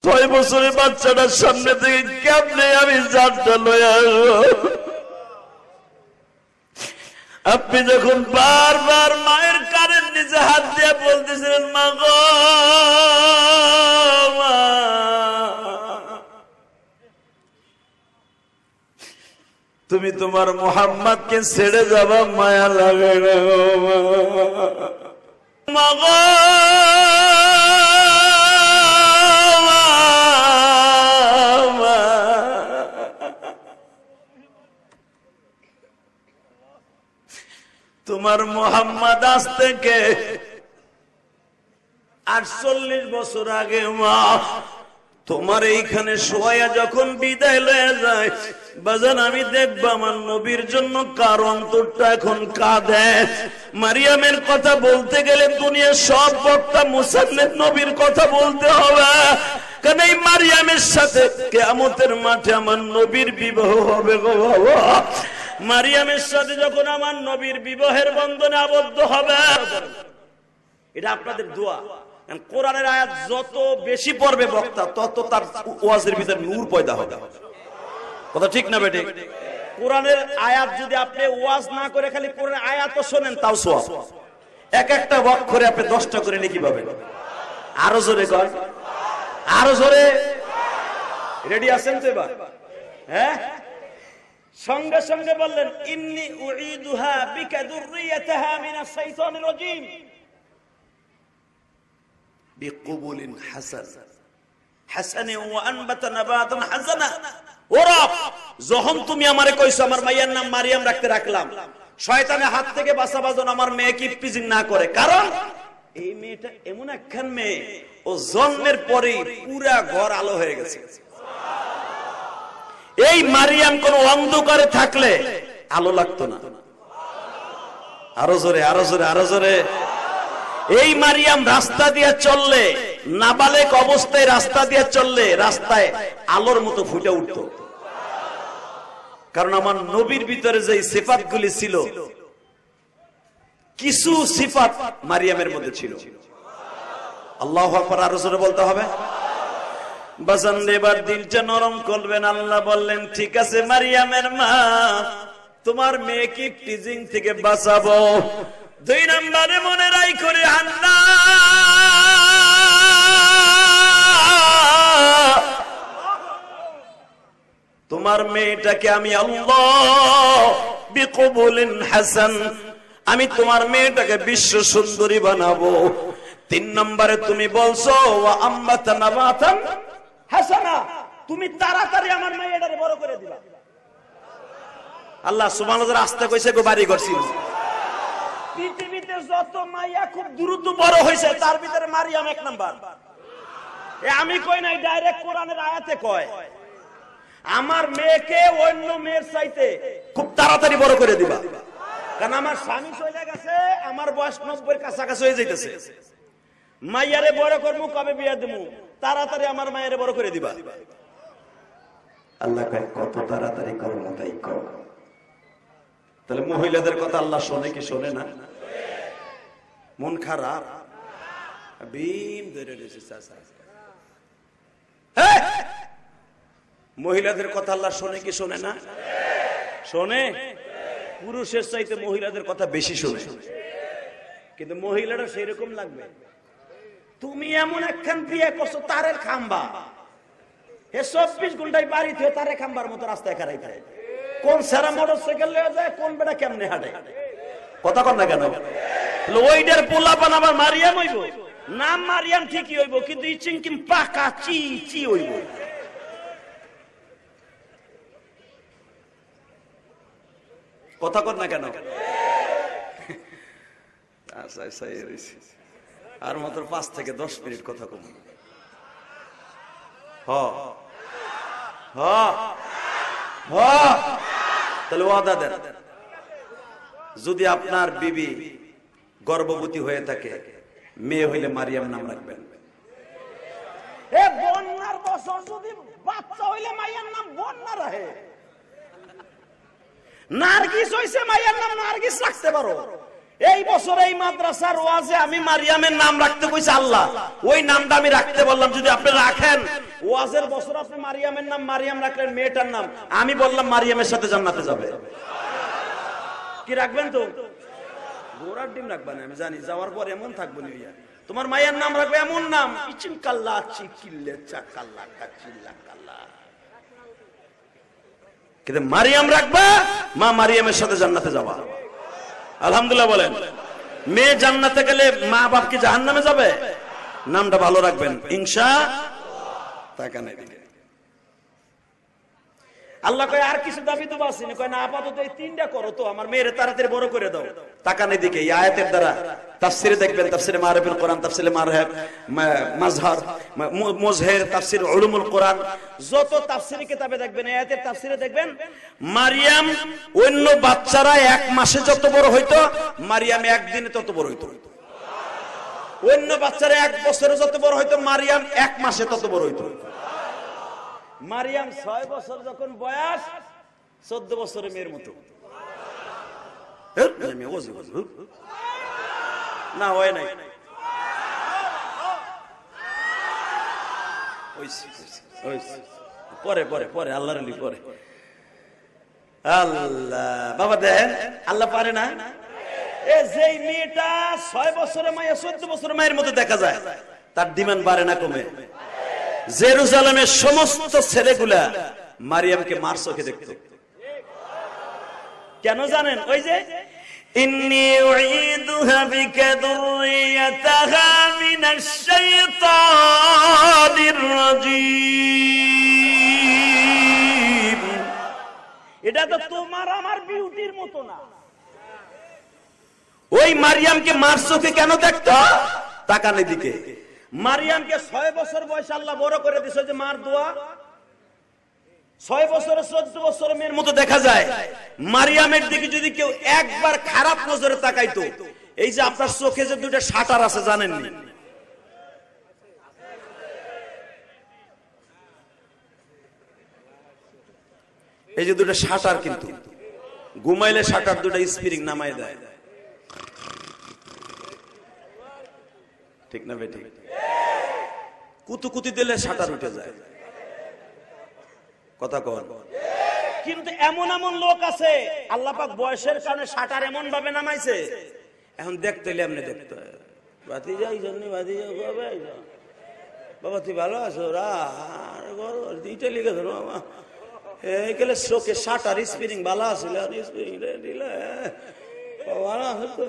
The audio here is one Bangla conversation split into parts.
6 বছরের বাচ্চাটার সামনে থেকে কেমনে আমি জানটা লয়ে আসবো? আপনি যখন বারবার মায়ের কানের নিচে হাত দিয়ে বলতেছিলেন, মা গো মা, তুমি তোমার মুহাম্মদকে ছেড়ে যাবা, মায়া লাগে না মা গো মা। তোমার মুহাম্মদ আজ থেকে 48 বছর আগে মা তোমার এইখানে শোয়া যখন বিদায় লয়ে যায়, বাজান আমি দেখব আমার নবীর জন্য কার অন্তরটা এখন কাঁদে। মারিয়ামের কথা বলতে গেলে দুনিয়ার সব বক্তা মুসান্নেদ নবীর কথা বলতে হবে, কারণ এই মারিয়ামের সাথে কিয়ামতের মাঠে আমার নবীর বিবাহ হবে গো বাবা। মারিয়ামের সাথে যখন আমার নবীর বিবাহের বন্ধনে আবদ্ধ হবে, এটা আপনাদের দোয়া। কোরআনের আয়াত যত বেশি পড়বে বক্তা, তত তার ওয়াজের ভিতরে নূর পয়দা হবে। কথা ঠিক না বেটে? কোরআনের আয়াত যদি আপনি ওয়াজ না করে খালি কোরআনের আয়াত শোনেন, তাও সওয়াব। এক একটা অক্ষরে আপনি 10টা করে নেকি পাবেন। আরো জোরে কর, আরো জোরে। রেডি আছেন তো এবার? হ্যাঁ, সঙ্গে সঙ্গে বললেন, ইন্নী উঈদুহা বিকা যুররিয়াতাহা মিনাশ শাইতানির রাজীম বিকবুলিন হাসান হাসানে ওয়া আনবাতা নাবাতান হাসানা। ওরা যখন তুমি আমারে কইছো আমার মাইয়ার নাম মারিয়াম রাখতে রাখলাম, শয়তানের হাত থেকে বাঁচাবার জন্য আমার মেয়েকে ইফতিজিং না করে। কারণ এই মেয়েটা এমন একখান মেয়ে, ও জন্মের পরেই পুরা ঘর আলো হয়ে গেছে। এই মারিয়াম কোন অন্ধকারে থাকলে আলো লাগতো না। আরো জোরে, আরো জোরে, আরো জোরে। এই মারিয়াম রাস্তা দিয়ে চললে, নাবালেক অবস্থায় রাস্তা দিয়ে চললে রাস্তায় আলোর মতো ফুটে উঠত। কারণ আমার নবীর ভিতরে যে সিফাতগুলি ছিল, কিছু সিফাত মারিয়ামের মধ্যে ছিল। আল্লাহু আকবার, আরো জোরে বলতে হবে। বাজান এবার দিলটা নরম করবেন। আল্লাহ বললেন, ঠিক আছে মারিয়ামের মা, তোমার মেয়েকে টিজিং থেকে বাঁচাবো। 2 নম্বরে মনে রাই করে আল্লাহ তোমার মেয়েটাকে আমি আল্লাহ বিকবুলিন হাসান, আমি তোমার মেয়েটাকে বিশ্ব সুন্দরী বানাবো। 3 নম্বরে তুমি বলছো ওয়া আম্মাতা নাবাতান হাসানা, তুমি তাড়াতাড়ি আমার মেয়েটারে বড় করে দিবা। আল্লাহ সুবহানাহু রাস্তা কইছে গো বাড়ি করছিল। পৃথিবীতে যত মাইয়া খুব দ্রুত বড় হইছে, তার ভিতরে মারিয়াম 1 নাম্বার। আমি কই নাই, ডাইরেক্ট কোরআনের আয়াতে কয় আমার মেয়েকে অন্য মেয়ের চাইতে খুব তাড়াতাড়ি বড় করে দিবা। কারণ আমার স্বামী চলে গেছে, আমার বয়স 90-এর কাছাকাছি হয়ে যাইতেছে। মাইয়ারে বড় করবো, কবে বিয়ে দেবো, তাড়াতাড়ি আমার মায়েরে বড় করে দিবা। আল্লাহ কয় কত তাড়াতাড়ি করো না তাই করো। তাহলে মহিলাদের কথা আল্লাহ শোনে কি শোনে না? মন খারাপ বিম ধরে রয়েছে। মহিলাদের কথা আল্লাহ শোনে কি শোনে না? শোনে। পুরুষের চাইতে মহিলাদের কথা বেশি শোনে, কিন্তু মহিলারা সেই রকম লাগবে। তুমি এমন একখান বিয়ে করছো তারের খাম্বা, 24 ঘন্টায় বাড়ি থেকে তারে খাম্বার মতো রাস্তায় খারাই খায়। কোন সারা মোটরসাইকেল লয়ে যায়, কোন বেটা কেমনে হাঁটে, কথা কন না কেন? ওইটার পোলা বানাবার মারিয়াম হইব, নাম মারিয়াম ঠিকই হইব, কিন্তু ইচিংকিম পাকা চি চি হইব। কথা কন না কেন? আর মাত্র 5 থেকে 10 মিনিট কথা কম। তাহলে ওয়াদা দেন, যদি আপনার বিবি গর্ভবতী হয়ে থাকে, মেয়ে হইলে মারিয়াম নাম রাখবেন। বন্যার বছর যদি বাচ্চা হইলে মাইয়ার নাম বন্যা রাখে। নার্গিস হইছে, মাইয়ার নাম নার্গিস রাখতে পারো। এই বছর এই মাদ্রাসার ওয়াজে আমি মারিয়ামের নাম রাখতে কইছে আল্লাহ, ওই নামটা আমি রাখতে বললাম, যদি আপনি রাখেন ওয়াজের বছর আপনি মারিয়ামের নাম মারিয়াম রাখলেন, মেয়েটার নাম আমি বললাম মারিয়ামের সাথে জান্নাতে যাবে, কি রাখবেন? তো ঘোড়ার ডিম রাখবেন, আমি জানি যাওয়ার পর এমন থাকবো নিয়া, তোমার মায়ের নাম রাখবে এমন নাম, ইচিন কাল্লা চিকিল্লে চাকাল্লা কাচিল্লা কাল্লা, কিন্তু মারিয়াম রাখবা, মা মারিয়ামের সাথে জান্নাতে যাবা। আলহামদুলিল্লাহ বলেন। মেয়ে জান্নাতে গেলে মা বাপ কি জাহান্নামে যাবে? নামটা ভালো রাখবেন ইনশাআল্লাহ। আল্লাহ কয় আর কিছু দাবি তো বাসিনি, কয় না আপাতত এই তিনটা করো, তো আমার মেয়ের তাড়াতাড়ি বড় করে দাও। তাকানের দিকে এই আয়াতের দ্বারা তাফসিরে দেখবেন, তাফসিরে মারিফুল কোরআন, তাফসিরে মাজহার মুজহির, তাফসির উলুমুল কোরআন, যত তাফসিরি কিতাবে দেখবেন এই আয়াতের তাফসিরে দেখবেন মারিয়াম অন্য বাচ্চারা এক মাসে যত বড় হইতো, মারিয়াম একদিনে তত বড় হইতো। অন্য বাচ্চারা এক বছরে যত বড় হইতো, মারিয়াম এক মাসে তত বড় হইতো। মারিয়াম 6 বছর যখন বয়স, 14 বছরের মেয়ের মতো। না হয় নাই, পরে পরে পরে আল্লাহর আলী পরে। আল্লাহ বাবা দেন, আল্লাহ পারে না? যে মেয়েটা 6 বছরের মায়ের 14 বছরের মায়ের মতো দেখা যায়, তার ডিমান্ড বাড়ে না কমে? জেরুজালেমের সমস্ত ছেলেগুলা মারিয়ামকে মার চোখে দেখত। কেন জানেন? ওই যে ইন্নী উঈদুহা বিকা যুররিয়াতাহা মিনাশ শাইতানির রাজীম। এটা তো তোমার আমার বিউটির মতো না। ওই মারিয়ামকে মার চোখে কেন দেখতো? তাকানের দিকে। মারিয়ামকে 6 বছর বয়সে আল্লাহ বড় করে দিয়েছে, যে মার দোয়া। 6 বছরে 14 বছরের মেয়ের মতো দেখা যায়। মারিয়ামের দিকে যদি কেউ একবার খারাপ নজরে তাকাইতো, এই যে আপনার চোখে যে দুটো শাটার আছে জানেননি? এই যে দুটো শাটার, কিন্তু ঘুমাইলে শাটার দুটো স্প্রিং নামাই দেয়, ঠিক না বেটি? কুতুকুতি দিলে শাটার উঠে যায়, কথা কন। কিন্তু এমন এমন লোক আছে আল্লাহ পাক বয়সের কারণে শাটার এমন ভাবে নামাইছে, এখন দেখতে হইলে এমনি দেখতে হয়। বাতি যাই জন্য বাতি যাও বাবা, তুই ভালো আছো? এইটা লিখে ধরো বাবা, এই গেলে চোখে শাটার স্প্রিং ভালো আছিল, স্প্রিং দিলে ভালো আছে তো,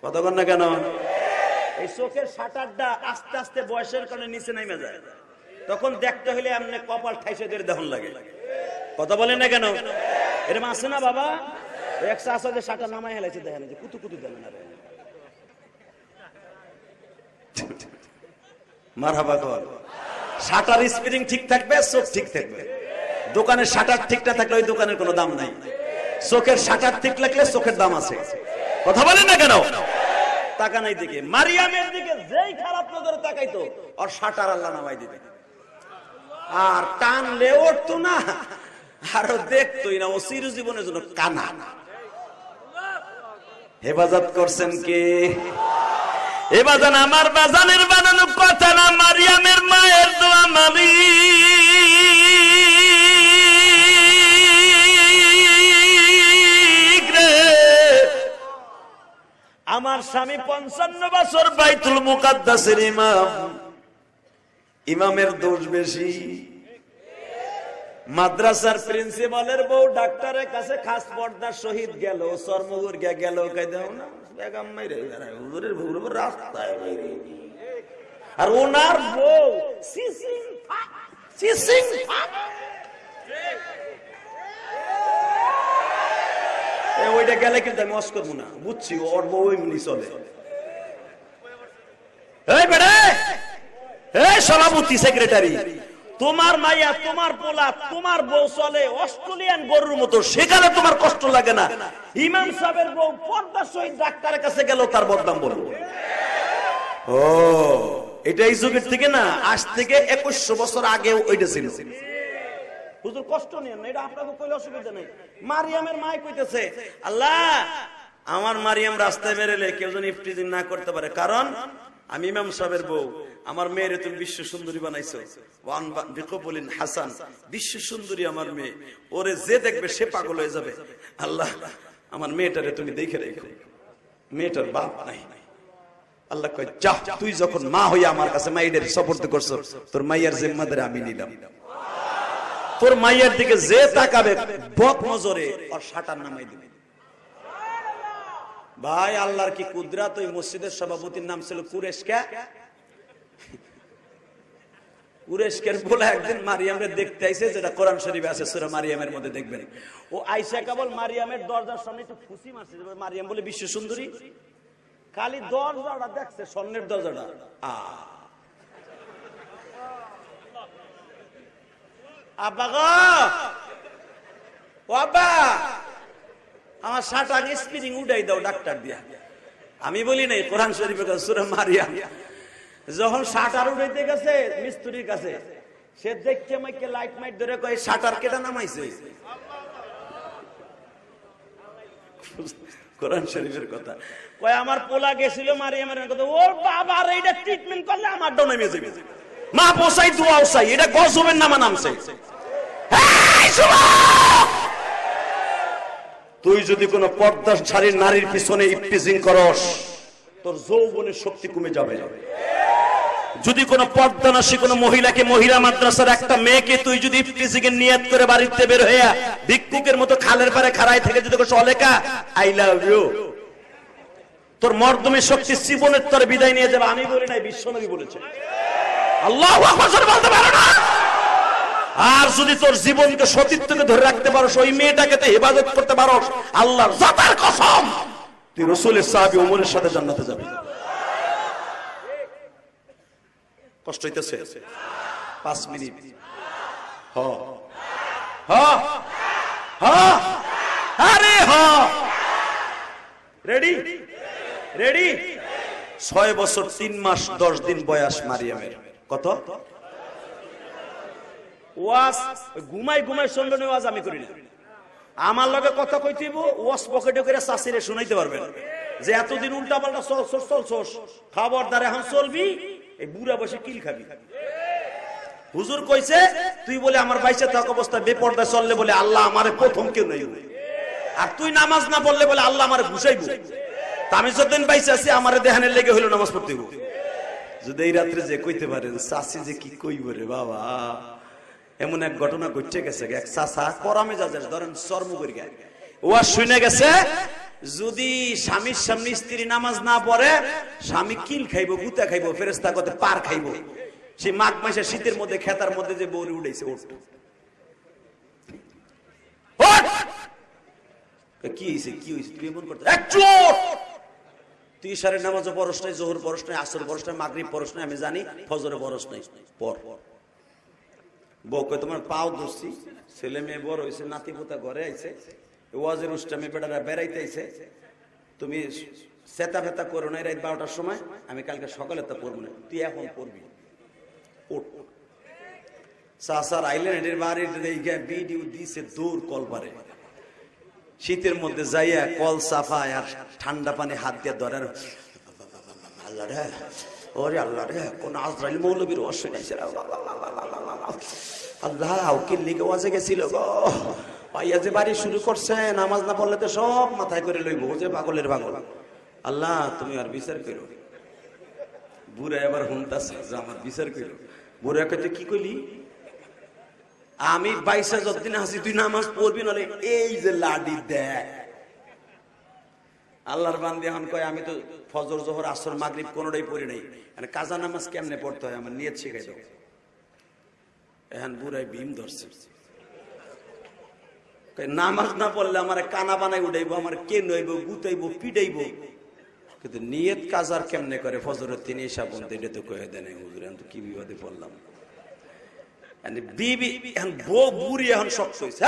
কথা কন না কেন? এই চোখের শাটারটা আস্তে আস্তে বয়সের কারণে নিচে নেমে যায়, তখন দেখতে হলে এমনি কপাল ঠাইসে ধরে দেখন লাগে, কথা বলেন না কেন? এরকম আছে না বাবা? একশো আসলে শাটার নামাই হেলাইছে, দেখেন যে কুতু কুতু দেন না, মারহাবা কর। শাটার স্প্রিং ঠিক থাকবে, চোখ ঠিক থাকবে। দোকানের শাটার ঠিক না থাকলে ওই দোকানের কোনো দাম নাই। চোখের শাটার ঠিক লাগলে চোখের দাম আছে, কথা বলেন না কেন? তাকানাই দিকে মারিয়ামের দিকে যেই খারাপ নজরে তাকাইতো, আর শাটার আল্লাহ নামাই দিতে, আর টানলে উঠতো না, আরো দেখতোই না। ও চিরজীবনের জন্য কানা। হেফাজত করছেন কে? এ বাজান আমার বাজানের বানানো কথা না, মারিয়ামের মায়ের দোয়া মালি। আমার স্বামী 55 বছর বাইতুল মুকাদ্দাসের ইমাম, ইমামের দোষ বেশি। মাদ্রাসার প্রিন্সিপালের বউ ডাক্তারের কাছে খাস পর্দার শহীদ গেল, চর্মগুর গেল, কাইদাও না বেগম মাইরে হুজুরের ভুরুর রাস্তায় মাইরে, আর ওনার বউ সিসিং ওইটা গেলে কিন্তু আমি অস করবো না, বুঝছি ওর বউ এমনি চলে। এই বেড়ে, এই সভাপতি সেক্রেটারি, তোমার মাইয়া, তোমার পোলা, তোমার বউ চলে অস্ট্রেলিয়ান গরুর মতো, সেখানে তোমার কষ্ট লাগে না। ইমাম সাহেবের বউ পর্দার সহিত ডাক্তারের কাছে গেল, তার বদনাম বলবো। ও এটা এই যুগের থেকে না, আজ থেকে 2100 বছর আগে ওইটা ছিল। হুজুর কষ্ট নেন না, এটা আপনাকে কইলে অসুবিধা নেই। মারিয়ামের মাই কইতেছে, আল্লাহ আমার মারিয়াম রাস্তায় বেরোলে কেউ যেন ইফতিজিং না করতে পারে, কারণ আমি ইমাম সাহেবের বউ। আমার মেয়েরে তুমি বিশ্ব সুন্দরী বানাইছো, বলিন হাসান, বিশ্ব সুন্দরী আমার মেয়ে, ওরে যে দেখবে সে পাগল হয়ে যাবে। আল্লাহ আমার মেয়েটারে তুমি দেখে রেখো, মেয়েটার বাপ নাই। আল্লাহ কয় যা, তুই যখন মা হইয়া আমার কাছে মাইয়ের সাপোর্ট করছো, তোর মাইয়ার জিম্মাদারি আমি নিলাম। তোর মাইয়ার দিকে যে তাকাবে বদ নজরে আর শাটার নামাই দিবে। ভাই আল্লাহর কি কুদরত! ওই মসজিদের সভাপতির নাম ছিল কুরেশকা। কুরেশকের বলে একদিন মারিয়ামের দেখতে আইছে, যেটা কোরআন শরীফে আছে সূরা মারিয়ামের মধ্যে দেখবেন। ও আইসা কেবল মারিয়ামের দরজার সামনে একটু খুশি মারছে, মারিয়াম বলে বিশ্ব সুন্দরী, খালি দরজাটা দেখছে, স্বর্ণের দরজাটা। আব্বা গো, ও আব্বা, আমার শাটার স্প্রিং উঠাই দাও ডাক্তার দিয়া। আমি বলি নাই, কোরআন শরীফের সূরা মারিয়াম। যখন শাটার উঠাইতে গেছে মিস্ত্রির কাছে, সে দেখতে মাইকে লাইট মাইট ধরে কয় শাটার কেটা নামাইছে। কোরআন শরীফের কথা কয়, আমার পোলা গেছিল মারিয়ামের কথা, ওর বাবার এইটা ট্রিটমেন্ট করলে আমার ডো নেমে যাবে। মা বসাই দোয়াও চাই, এটা গজবের নামা নামছে। তুই যদি কোন পর্দাশালী নারীর পিছনে ইফতিজিং করস, তোর যৌবনের শক্তি কমে যাবে। যদি কোন পর্দানাসী কোন মহিলাকে, মহিলা মাদ্রাসার একটা মেয়েকে তুই যদি ইফতিজিং এর নিয়ত করে বাড়িতে বের হইয়া ভিক্ষুকের মতো খালের পারে খাড়াই থেকে যদি অলেকা আই লাভ ইউ, তোর মর্দমের শক্তি জীবনের তোর বিদায় নিয়ে যাবে। আমি বলি নাই, বিশ্বনবী বলেছে। আল্লাহু আকবার বলতে পারো না? আর যদি তোর জীবনকে সতীত্বকে ধরে রাখতে পারো, ওই মেয়েটাকে তো হেফাজত করতে পারো, আল্লাহর জাতার কসম তুই রাসূলের সাহাবী ওমরের সাথে জান্নাতে যাবি। কষ্ট হইতেছে? 5 মিনিট। আরে রেডি রেডি। 6 বছর 3 মাস 10 দিন বয়স মারিয়ামের। কত ওয়াজ ঘুমাই ঘুমাই শুনবেন, ওয়াজ আমি করি না। আমার লগে কথা কইতেইব, ওয়াজ পকেটে করে চাচিরে শুনাইতে পারবেন যে এতদিন উল্টা পাল্টা চলছস, খবরদার এখন চলবি, এই বুড়া বসে কিল খাবি। হুজুর কইছে তুই বলে আমার বাইচে থাক অবস্থা বেপরদায় চললে বলে আল্লাহ আমারে প্রথম কেউ নাই, আর তুই নামাজ না পড়লে বলে আল্লাহ আমারে ঘুষাইব। আমি যতদিন বাইচে আছি আমারে দেহানের লেগে হইলো নামাজ পড়তে হইব। যদি এই রাত্রে যে কইতে পারেন চাচি যে কি কইব রে বাবা, এমন এক ঘটনা ঘটে গেছে। এক চাচা করামে যাচ্ছে, ধরেন চর্ম করে ওয়া শুনে গেছে, যদি স্বামীর সামনে স্ত্রী নামাজ না পড়ে স্বামী কিল খাইব, গুতা খাইব, ফেরেশতা কতে পার খাইব। সে মাঘ মাসে শীতের মধ্যে খেতার মধ্যে যে বউরি উঠাইছে, কি হয়েছে কি হয়েছে তুই এমন করতে? তুই ইশারের নামাজও পড়স নাই, জোহর পড়স নাই, আসর পড়স নাই, মাগরিব পড়স নাই, আমি জানি ফজরে পড়স নাই, পড়। বউ কয় তোমার পাও ধরছি, ছেলে মেয়ে বড় হয়েছে, নাতি পোতা ঘরে আইছে, ওয়াজের উষ্টামে বেটারা বেড়াইতে আইছে, তুমি সেতা ফেতা করো না রাত 12টার সময়, আমি কালকে সকালে তা পড়বো না, তুই এখন পড়বি। চাচার আইলেন এদের বাড়ির ভিডিও দিছে দূর কলপারে, শীতের মধ্যে যাইয়া কল সাফায় আর ঠান্ডা পানি হাত দিয়ে ধরার, আল্লাহ রে ওরে আল্লাহ রে, কোন আজরাইল মৌলবীর অশ্ব নাইছে, আল্লাহ উকিল লিগে ওয়াজে গেছিল গো, পাইয়া যে বাড়ি শুরু করছে, নামাজ না পড়লে তো সব মাথায় করে লইব, যে পাগলের পাগল। আল্লাহ তুমি আর বিচার করো। বুড়া এবার হুমতাছে যে আমার বিচার করো। বুড়া কইতে কি কইলি? আমি 22 যতদিন আসি তুই নামাজ পড়বি, নাহলে এই যে লাডি দেখ। আল্লাহর বান্দি এখন কয় আমি তো ফজর জোহর আসর মাগরিব কোনোটাই পড়ি নাই, মানে কাজা নামাজ কেমনে পড়তে হয় আমার নিয়ত শিখাই দাও। এখন বুড়াই ভীম ধরছে, নামাজ না পড়লে আমার কানা বানাই উঠাইবো, আমার কে নইব, গুতাইবো, পিটাইবো, কিন্তু নিয়ত কাজার কেমনে করে ফজরের 3 ঈশা পর্যন্ত এটা তো কয়ে দেন হুজুর। এখন তো কি বিবাদে পড়লাম। বিবি এখন বউ বুড়ি এখন শক্ত হয়েছে,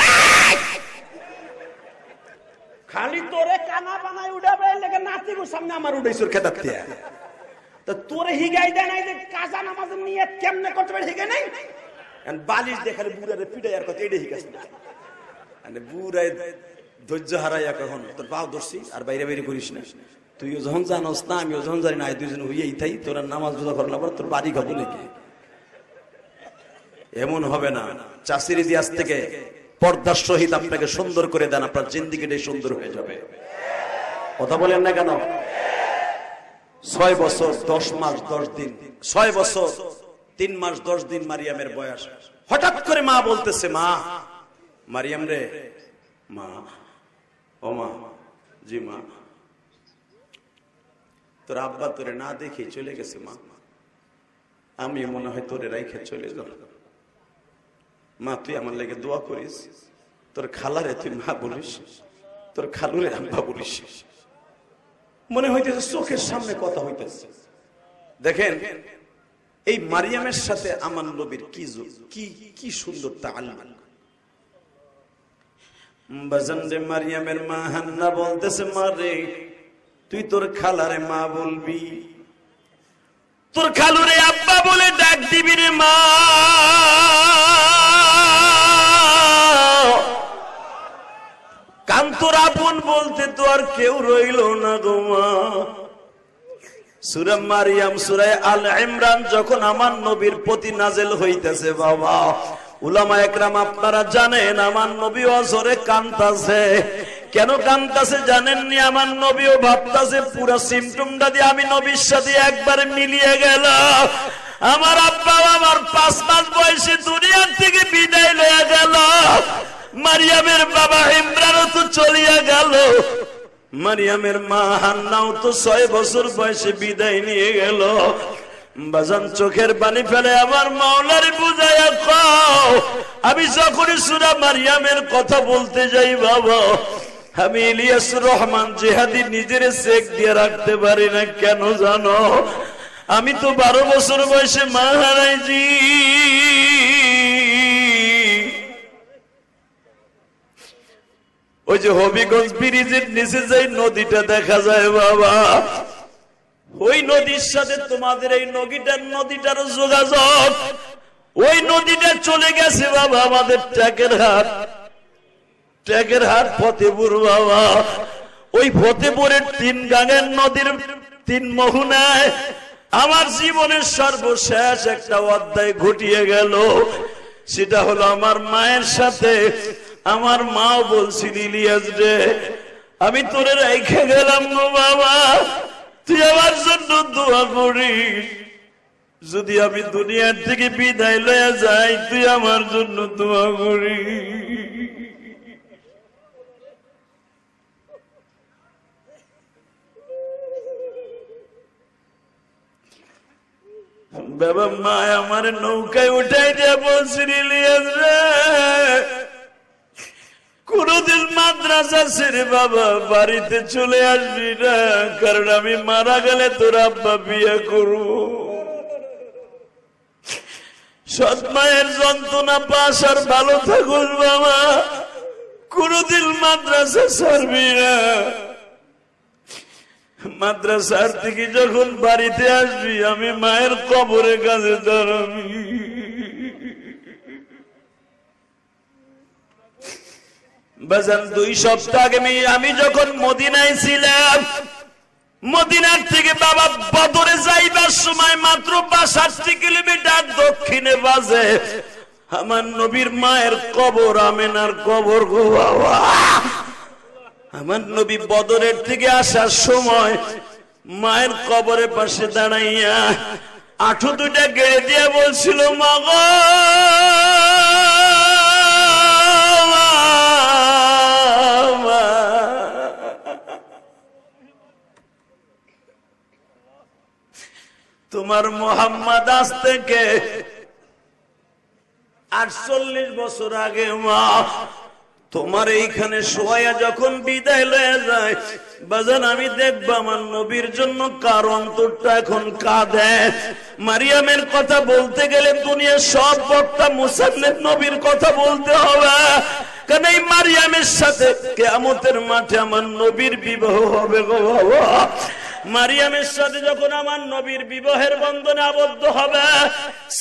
খালি তোরে কানা বানাই উঠাবে লেগে নাতি গো সামনে আমার উঠাইছর খেতার দিয়া, তো তোরে হিগাই দেয় নাই যে কাজা নামাজের নিয়ত কেমনে করতে পারে, হিগাই নাই। বালিশ দেখালে বুড়ারে পিটাই আর কথা এটা হিগাস না, বুড়াই ধৈর্য হারাইয়া কখন তোর পাও ধরছি আর বাইরে বাইরে করিস না, তুইও যখন জানোস না আমিও যখন জানি না, দুইজন হইয়াই থাই, তোরা নামাজ রোজা করার পর তোর বাড়ি খাবো নাকি? এমন হবে না। চাষির ইতিহাস থেকে পর্দার সহিত আপনাকে সুন্দর করে দেন, আপনার জিন্দিগিটাই সুন্দর হয়ে যাবে। কথা বলেন না কেন? 6 বছর 10 মাস 10 দিন, 6 বছর 3 মাস 10 দিন মারিয়ামের বয়স। হঠাৎ করে মা বলতেছে, মা মারিয়াম রে, মা ও মা, জি মা, তোর আব্বা তোরে না দেখে চলে গেছে মা, আমি মনে হয় তোরে রাইখে চলে যাব। মা তুই আমার লেগে দোয়া করিস, তোর খালারে তুই মা বলিস, তোর খালুরে আব্বা বলিস। মনে হইতেছে চোখের সামনে কথা হইতেছে। দেখেন এই মারিয়ামের সাথে আমার নবীর কি সুন্দর তাআল্লুক। বাজান রে, মারিয়ামের মা হান্না বলতেছে, মা রে তুই তোর খালারে মা বলবি, তোর খালুরে আব্বা বলে ডাক দিবি রে মা। কান্তর আপন বলতে তো আর কেউ রইল না গো মা। সূরা মারিয়াম, সূরা আল ইমরান যখন আমার নবীর প্রতি নাযিল হইতেছে, বাবা উলামা একরাম আপনারা জানেন আমার নবী অজরে কাঁদতাছে। কেন কাঁদতাছে জানেননি? আমার নবীও ভাবতাছে পুরো সিমটমটা দিয়ে আমি নবীর সাথে একবার মিলিয়ে গেল। আমার আব্বা আমার 5 মাস বয়সে দুনিয়ার থেকে বিদায় লয়ে গেল, মারিয়ামের বাবা ইমরানও তো চলিয়া গেল, মারিয়ামের মা হান্নাও তো 6 বছর বয়সে বিদায় নিয়ে গেল। বাজান চোখের পানি ফেলে আমার মাওলার বুঝাইয়া কও, আমি যখনই সূরা মারিয়ামের কথা বলতে যাই বাবা, আমি ইলিয়াসুর রহমান জিহাদি নিজের চেক দিয়ে রাখতে পারি না। কেন জানো? আমি তো 12 বছর বয়সে মা হারাইছি। ওই যে হবিগঞ্জ ব্রিজের নিচে যে নদীটা দেখা যায় বাবা, ওই নদীর সাথে তোমাদের এই নদীটার যোগাযোগ, ওই নদীটা চলে গেছে বাবা আমাদের ট্যাকের হাট ফতেপুর বাবা। ওই ফতেপুরের 3 গাঙের নদীর 3 মোহনায় আমার জীবনের সর্বশেষ একটা অধ্যায় ঘটিয়ে গেল। সেটা হলো আমার মায়ের সাথে। আমার মাও বলছিল, ইলিয়াস রে আমি তোরে রেখে গেলাম গো বাবা, তুই আমার জন্য দোয়া করিস, যদি আমি দুনিয়ার থেকে বিদায় লয়ে যাই তুই আমার জন্য দোয়া করিস। বাবা মা আমার নৌকায় উঠাই দিয়ে বলছিল, ইলিয়াস রে কোনদিন মাদ্রাসা ছেড়ে বাবা বাড়িতে চলে আসবি না, কারণ আমি মারা গেলে তোর আব্বা বিয়ে করব। সৎ মায়ের যন্ত্রণা পাস আর ভালো থাকুস বাবা, কোনদিন মাদ্রাসা ছাড়বি না। মাদ্রাসার থেকে যখন বাড়িতে আসবি আমি মায়ের কবরের কাছে দাঁড়াবি। বাজান 2 সপ্তাহ আগে আমি যখন মদিনায় ছিলাম, মদিনার থেকে বাবা বদরে যাইবার সময় মাত্র 65 কিলোমিটার দক্ষিণে বাজে আমার নবীর মায়ের কবর, আমেনার কবর গো বাবা। আমার নবী বদরের থেকে আসার সময় মায়ের কবরের পাশে দাঁড়াইয়া 8 দুইটা গেড়ে দিয়ে বলছিল, মা গো তোমার মোহাম্মদ আজ থেকে 48 বছর আগে মা তোমার এইখানে শোয়া যখন বিদায় লয়ে যায় বাজান, আমি দেখবো আমার নবীর জন্য কার অন্তরটা এখন কাঁদে। মারিয়ামের কথা বলতে গেলে দুনিয়ার সব বক্তা মুসাল্লিম নবীর কথা বলতে হবে, কারণ এই মারিয়ামের সাথে কিয়ামতের মাঠে আমার নবীর বিবাহ হবে গো বাবা। মারিয়ামের সাথে যখন আমার নবীর বিবাহের বন্ধনে আবদ্ধ হবে,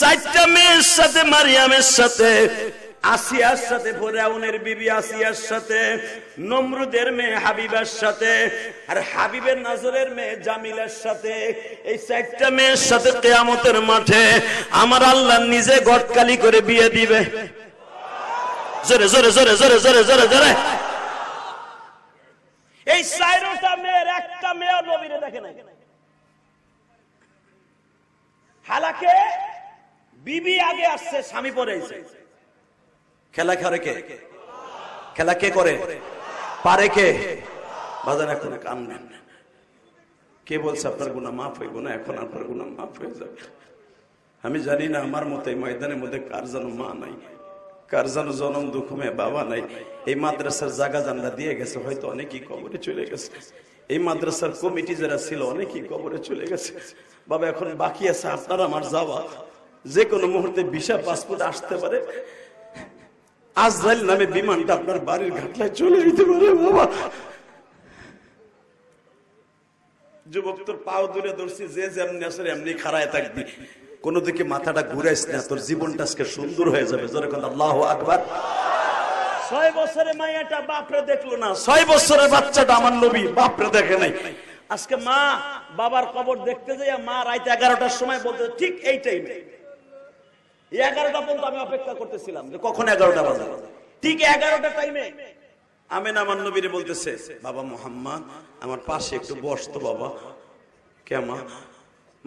4টা মেয়ের সাথে মারিয়ামের সাথে আসিয়ার সাথে, ফিরআউনের বিবি আসিয়ার সাথে, নমরুদের মেয়ে হাবিবার সাথে, আর হাবিবের নজরের মেয়ে জামিলার সাথে। এই চারটা মেয়ের সাথে কিয়ামতের মাঠে আমার আল্লাহ নিজে গটকালি করে বিয়ে দিবে। জোরে জোরে জোরে জোরে জোরে জোরে জোরে। এই চারটা মেয়ের একটা মেয়ে নবীরে দেখে নাই। হালাকে বিবি আগে আসছে, স্বামী পরে আসছে। খেলা করে কে? খেলা কে করে? পারে কে? বাজার এখন কাম নেন। কে বলছে আপনার গুনাহ মাফ হইব না? এখন আপনার গুনাহ মাফ হয়ে যাবে। আমি জানি না আমার মতো এই ময়দানের মধ্যে কার যেন মা নাই, কার যেন জনম দুঃখমে বাবা নাই। এই মাদ্রাসার জায়গা জানলা দিয়ে গেছে, হয়তো অনেকেই কবরে চলে গেছে। এই মাদ্রাসার কমিটি যারা ছিল অনেকেই কবরে চলে গেছে। বাবা এখন বাকি আছে আপনার আমার যাওয়া। যে কোনো মুহূর্তে ভিসা পাসপোর্ট আসতে পারে, আজরাইল নামে বিমানটা আপনার বাড়ির ঘাটলায় চলে যেতে পারে। বাবা যুবক, তোর পাও দূরে ধরছি, যে যেমনি আসলে এমনি খাড়ায় থাকবি, কোন দিকে মাথাটা ঘুরাইস না, তোর জীবনটা আজকে সুন্দর হয়ে যাবে। যেরকম আল্লাহু আকবার। 6 বছরের মাইয়াটা বাপরে দেখলো না, 6 বছরের বাচ্চাটা আমার নবী বাপরে দেখে নাই। আজকে মা বাবার কবর দেখতে যাই, মা রাত 11টার সময় বলতে, ঠিক এই টাইমে 11টা পর্যন্ত আমি অপেক্ষা করতেছিলাম যে কখন 11টা বাজে। ঠিক 11টা টাইমে আমেনা আমার নবীরে বলতেছে, বাবা মুহাম্মদ আমার পাশে একটু বসতো। বাবা কে মা?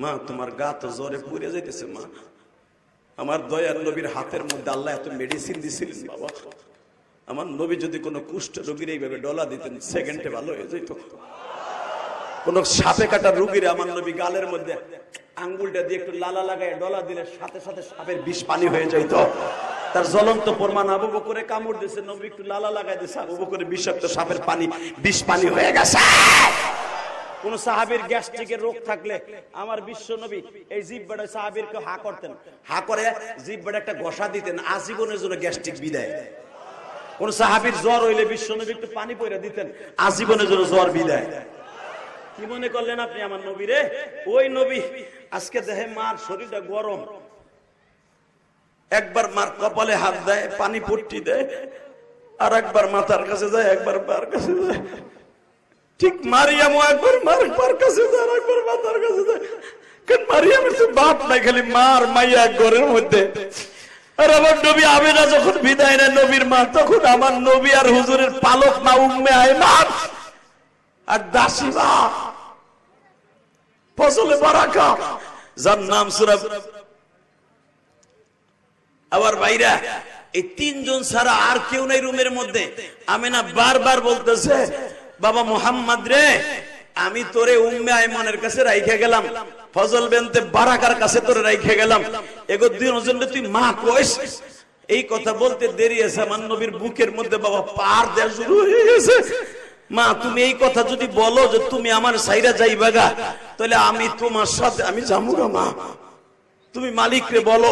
মা তোমার গা তো জ্বরে পুড়ে যাইতেছে মা। আমার দয়ার নবীর হাতের মধ্যে আল্লাহ এত মেডিসিন দিছিলেন বাবা, আমার নবী যদি কোনো কুষ্ঠ রোগীর এইভাবে ডলা দিতেন সেকেন্ডে ভালো হয়ে যেত। কোন সাপে কাটা রোগীর আমার নবী গালের মধ্যে আঙ্গুলটা দিয়ে একটু লালা লাগায় ডলা দিলে সাথে সাথে সাপের বিষ পানি হয়ে যাইত। তার জ্বলন্ত প্রমাণ, আবু বকরে কামড় দিয়েছে, নবী একটু লালা লাগাই দিয়েছে, আবু বকরে বিষাক্ত সাপের পানি বিষ পানি হয়ে গেছে। কোন সাহাবীর গ্যাস্ট্রিকের রোগ থাকলে আমার বিশ্ব নবী এই জিহ্বাটা সাহাবীরকে হা করতেন, হা করে জিহ্বাটা একটা ঘষা দিতেন, আজীবনের জন্য গ্যাস্ট্রিক বিদায়। কোন সাহাবীর জ্বর হইলে বিশ্ব নবী একটু পানি পয়রা দিতেন, আজীবনের জন্য জ্বর বিদায়। কি মনে করলেন আপনি আমার নবী রে? ওই নবী আজকে দেখে মার শরীরটা গরম, একবার মার কপালে হাত দেয়, পানি পট্টি দেয়, আর একবার মাথার কাছে যায়, একবার পার কাছে যায়। ঠিক মারিয়াম একবার মার পার কাছে যায়, একবার মাথার কাছে যায়। কারণ মারিয়ামের তো বাপ নাই, খালি মার মাইয়া ঘরের মধ্যে। আর আমার নবী আমেনা যখন বিদায় নেয় নবীর মা, তখন আমার নবী আর হুজুরের পালক মা উম্মে আয়মান আর দাসী মা ফজলে বারাকা, যার নাম সূরা। আবার ভাইরা এই তিনজন ছাড়া আর কেউ নাই রুমের মধ্যে। আমেনা বারবার বলতেছে, বাবা মুহাম্মদ রে, আমি তোরে উম্মে আয়মানের কাছে রাইখে গেলাম, ফজল বিনতে বারাকার কাছে তোরে রাইখে গেলাম, এগো দুইজন তুই মা কইস। এই কথা বলতে দেরি আছে, আমার নবীর বুকের মধ্যে বাবা পার দেয়া শুরু হয়ে গেছে। মা তুমি এই কথা যদি বলো যে তুমি আমার সাইরা যাইবা গা, তাহলে আমি তোমার সাথে আমি যাবো গা। মা তুমি মালিকরে বলো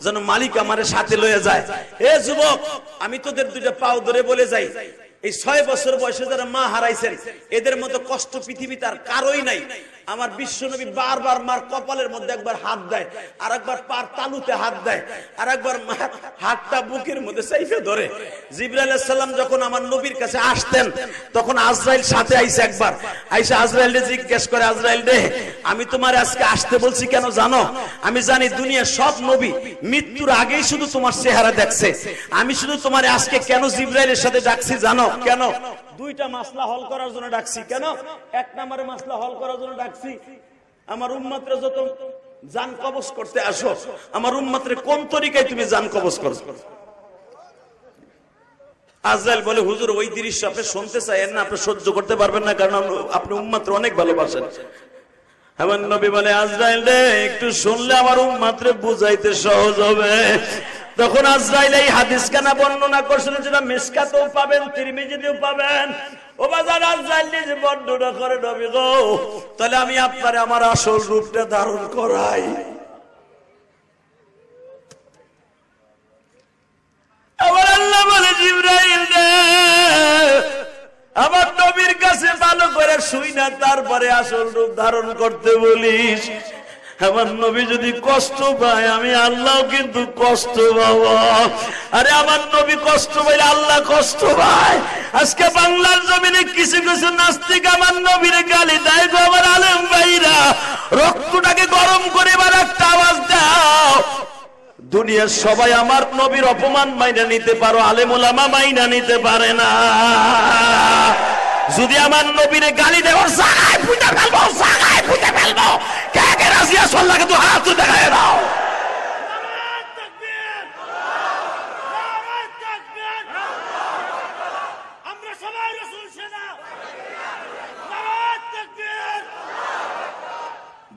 যেন মালিক আমারে সাথে লয়ে যায়। এ যুবক, আমি তোদের দুইটা পাও ধরে বলে যাই, এই 6 বছর বয়সে যারা মা হারাইছেন এদের মতো কষ্ট পৃথিবীতে আর কারোই নাই। আমার বিশ্বনবী বারবার মার কপালের মধ্যে একবার হাত দেয়, আর একবার পার তালুতে হাত দেয়, আর একবার মার হাতটা বুকের মধ্যে চাইফে ধরে। জিবরাইল আলাইহিস সালাম যখন আমার নবীর কাছে আসতেন তখন আজরাইল সাথে আইসে, একবার আইসা আজরাইলকে জিজ্ঞেস করে, আজরাইল রে, আমি তোমার আজকে আসতে বলছি কেন জানো? আমি জানি দুনিয়ার সব নবী মৃত্যুর আগেই শুধু তোমার চেহারা দেখছে, আমি শুধু তোমার আজকে কেন জিবরাইলের সাথে ডাকছি জানো? কেন? দুইটা মাসলা হল করার জন্য ডাকছি। কেন? এক নম্বরে মাসলা হল করার জন্য ডাকছি, আমার উম্মতরে যত জান কবজ করতে আসো, আমার উম্মতরে কোন তরিকায় তুমি জান কবজ করো? আজরাইল বলে, হুজুর ওই দৃশ্য আপনি শুনতে চাইেন না, আপনি সহ্য করতে পারবেন না, কারণ আপনি উম্মতরে অনেক ভালোবাসেন। আমার নবী বলে, আজরাইল রে, একটু শুনলে আমার উম্মতরে বুঝাইতে সহজ হবে। তখন আজরাইল এই হাদিস কানা বর্ণনা করছেন, যেটা মিশকাতেও পাবেন, তিরমিজিতেও পাবেন। ও বাজার আজরাইল নিজে বর্ণনা করে, নবী গো, তাহলে আমি আপনারে আমার আসল রূপটা ধারণ করাই। আমার আল্লাহ বলে, জিবরাইল রে, আমার নবীর কাছে ভালো করে শুই না, তারপরে আসল রূপ ধারণ করতে বলিস। আমার নবী যদি কষ্ট পায় আমি আল্লাহ কিন্তু কষ্ট পাবো। আরে আমার নবী কষ্ট পাইলে আল্লাহ কষ্ট পায়। আজকে বাংলার জমিনে কিছু কিছু নাস্তিক আমার নবীর গালি দেয় গো। আমার আলেম ভাইরা, রক্তটাকে গরম করে এবার একটা আওয়াজ দাও। দুনিয়ার সবাই আমার নবীর অপমান মাইনা নিতে পারো, আলেম ওলামা মাইনা নিতে পারে না। যদি আমার নবীরে গালি দেওয়ার জায়গায় ফুটে ফেলবো, জায়গায় ফুটে ফেলবো। কে কে রাজি আছো? আল্লাহকে তো হাত দেখায় দাও। আমরা সবাই রাসূল সেনা।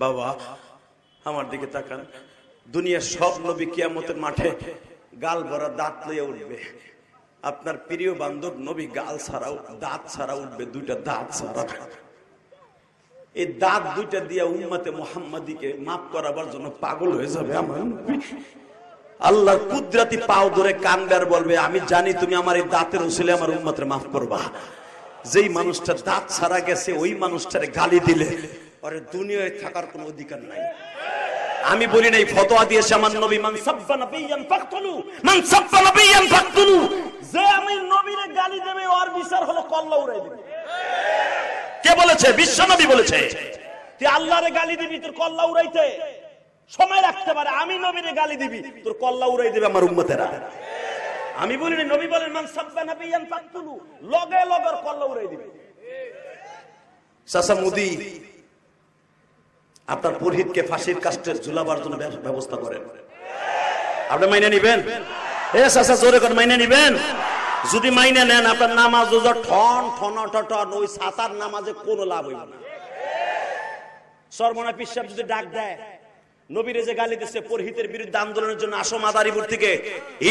বাবা আমার দিকে তাকান। দুনিয়ার সব নবী কিয়ামতের মাঠে গাল ভরা দাঁত লইয়া উঠবে। আপনার প্রিয় বান্ধব নবী গাল ছাড়াও দাঁত ছাড়া উঠবে, দুইটা দাঁত ছাড়া। এই দাঁত দুইটা দিয়া উম্মতে মুহাম্মাদিকে মাফ করাবার জন্য পাগল হয়ে যাবে আমার নবী। আল্লাহর কুদরতি পাও ধরে কানবে আর বলবে, আমি জানি তুমি আমার এই দাঁতের উসিলে আমার উম্মতের মাফ করবা। যেই মানুষটা দাঁত ছাড়া গেছে ওই মানুষটারে গালি দিলে ওরে দুনিয়ায় থাকার কোনো অধিকার নাই। আমি বলি নাই, ফতোয়া দিয়েছে আমার নবী, মান সাব্বা নাবিয়ান ফাকতুলু, মান সাব্বা নাবিয়ান ফাকতুলু। যে আমি নবীরে গালি দেবে ওর বিচার হলো কল্লা উড়াই দিবে। কে বলেছে? বিশ্ব নবী বলেছে। তুই আল্লাহরে গালি দিবি, তোর কল্লা উড়াইতে সময় রাখতে পারে। আমি নবীরে গালি দিবি, তোর কল্লা উড়াই দেবে আমার উম্মতেরা। আমি বলি নাই, নবী বলেন মান সাব্বা নাবিয়ান ফাকতুলু, লগে লগে ওর কল্লা উড়াই দিবে। চাচা মুদি আপনার পুরোহিতকে ফাঁসির কাস্টে ঝুলাবার জন্য ব্যবস্থা করেন, আপনি মাইনে নিবেন? এ চাচা জোরে করে মাইনে নিবেন? যদি মাইনে নেন আপনার নামাজ ঠন ঠন ঠন, ওই সাতার নামাজে কোনো লাভ হইব না। সরমনা পীর সাহেব যদি ডাক দেয়, নবীরে যে গালি দিচ্ছে, পুরোহিতের বিরুদ্ধে আন্দোলনের জন্য আসো মাদারীপুর থেকে